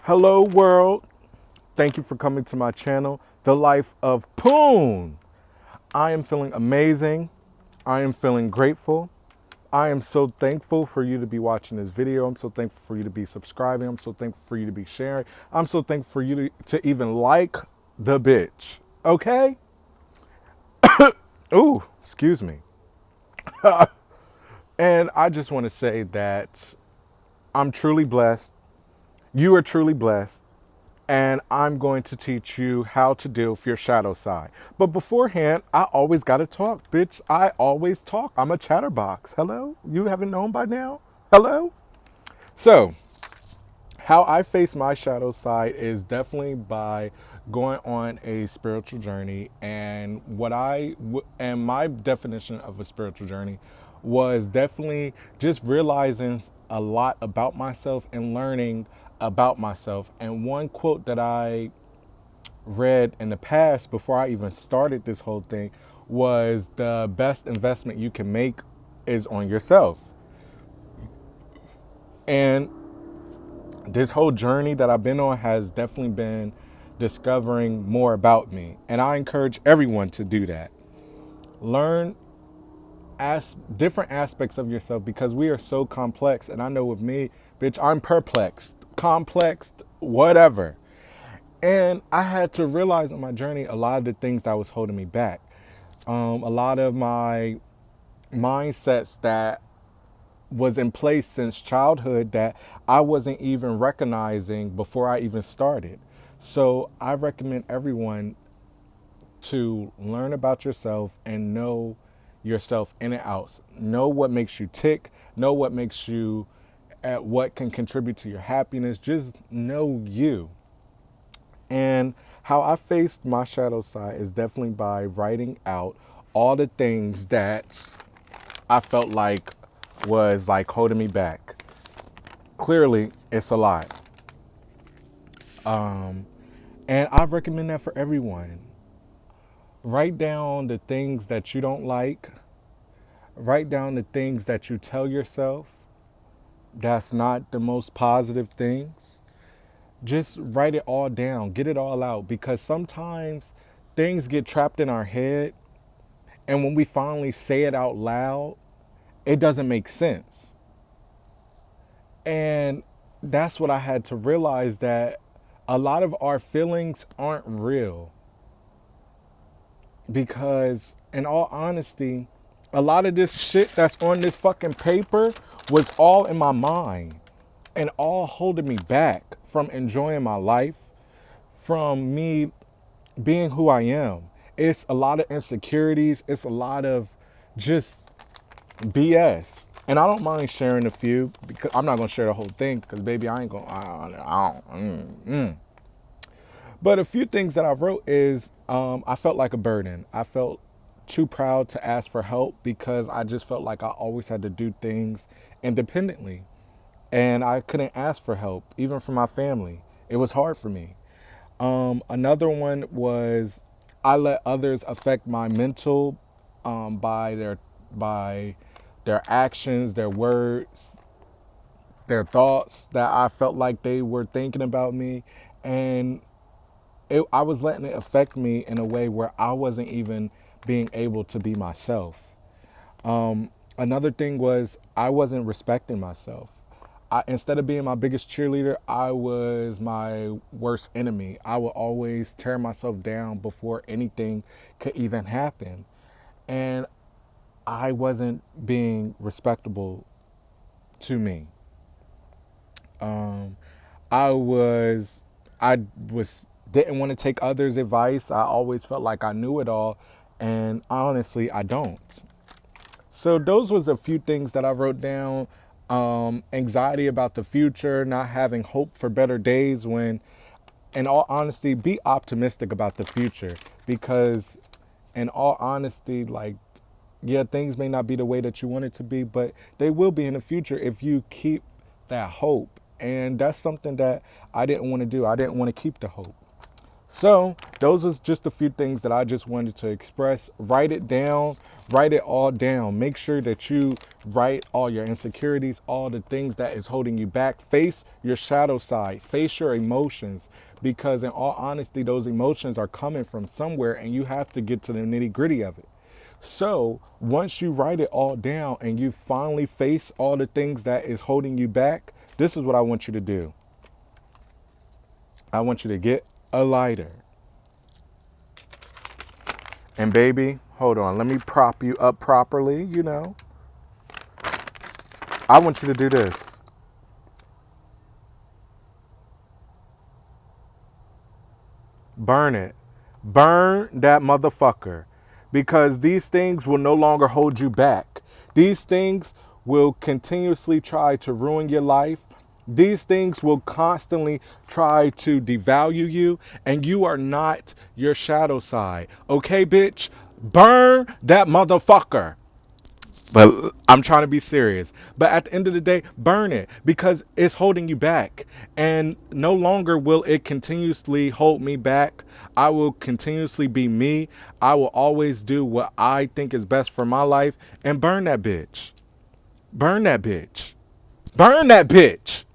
Hello, world. Thank you for coming to my channel, The Life of Poon. I am feeling amazing. I am feeling grateful. I am so thankful for you to be watching this video. I'm so thankful for you to be subscribing. I'm so thankful for you to be sharing. I'm so thankful for you to even like the bitch. Okay? Ooh, excuse me. And I just want to say that I'm truly blessed. You are truly blessed. And I'm going to teach you how to deal with your shadow side. But beforehand, I always got to talk, bitch. I always talk. I'm a chatterbox. Hello? You haven't known by now? Hello? So, how I face my shadow side is definitely by going on a spiritual journey. And and my definition of a spiritual journey was definitely just realizing a lot about myself and learning about myself. And one quote that I read in the past before I even started this whole thing was the best investment you can make is on yourself. And this whole journey that I've been on has definitely been discovering more about me. And I encourage everyone to do that. Learn different aspects of yourself because we are so complex. And I know with me, bitch, I'm perplexed, complex, whatever. And I had to realize on my journey a lot of the things that was holding me back. A lot of my mindsets that was in place since childhood that I wasn't even recognizing before I even started. So I recommend everyone to learn about yourself and know yourself in and out. Know what makes you tick, know what makes you, what can contribute to your happiness. Just know you. And how I faced my shadow side is definitely by writing out all the things that I felt like was like holding me back. Clearly, it's a lot. And I recommend that for everyone. Write down the things that you don't like. Write down the things that you tell yourself that's not the most positive things. Just write it all down. Get it all out because sometimes things get trapped in our head. And when we finally say it out loud, it doesn't make sense. And that's what I had to realize that a lot of our feelings aren't real. Because, in all honesty, a lot of this shit that's on this fucking paper was all in my mind and all holding me back from enjoying my life, from me being who I am. It's a lot of insecurities, it's a lot of just BS. And I don't mind sharing a few because I'm not gonna share the whole thing because baby, I ain't gonna. I don't. But a few things that I wrote is I felt like a burden. I felt too proud to ask for help because I just felt like I always had to do things independently, and I couldn't ask for help even from my family. It was hard for me. Another one was I let others affect my mental by their actions, their words, their thoughts that I felt like they were thinking about me, and I was letting it affect me in a way where I wasn't even being able to be myself. Another thing was I wasn't respecting myself. Instead of being my biggest cheerleader, I was my worst enemy. I would always tear myself down before anything could even happen. And I wasn't being respectable to me. Um, I was, I was, didn't want to take others' advice. I always felt like I knew it all. And honestly, I don't. So those was a few things that I wrote down. Anxiety about the future, not having hope for better days when, in all honesty, be optimistic about the future because in all honesty, like, yeah, things may not be the way that you want it to be, but they will be in the future if you keep that hope. And that's something that I didn't want to do. I didn't want to keep the hope. So those are just a few things that I just wanted to express. Write it down, Write it all down. Make sure that you write all your insecurities, all the things that is holding you back. Face your shadow side. Face your emotions. Because in all honesty, those emotions are coming from somewhere and you have to get to the nitty gritty of it. So once you write it all down and you finally face all the things that is holding you back, this is what I want you to do. I want you to get a lighter. And baby, hold on, let me prop you up properly, you know. I want you to do this. Burn it. Burn that motherfucker. Because these things will no longer hold you back. These things will continuously try to ruin your life. These things will constantly try to devalue you, and you are not your shadow side. Okay, bitch? Burn that motherfucker. But I'm trying to be serious. But at the end of the day, burn it because it's holding you back. And no longer will it continuously hold me back. I will continuously be me. I will always do what I think is best for my life and burn that bitch. Burn that bitch. Burn that bitch.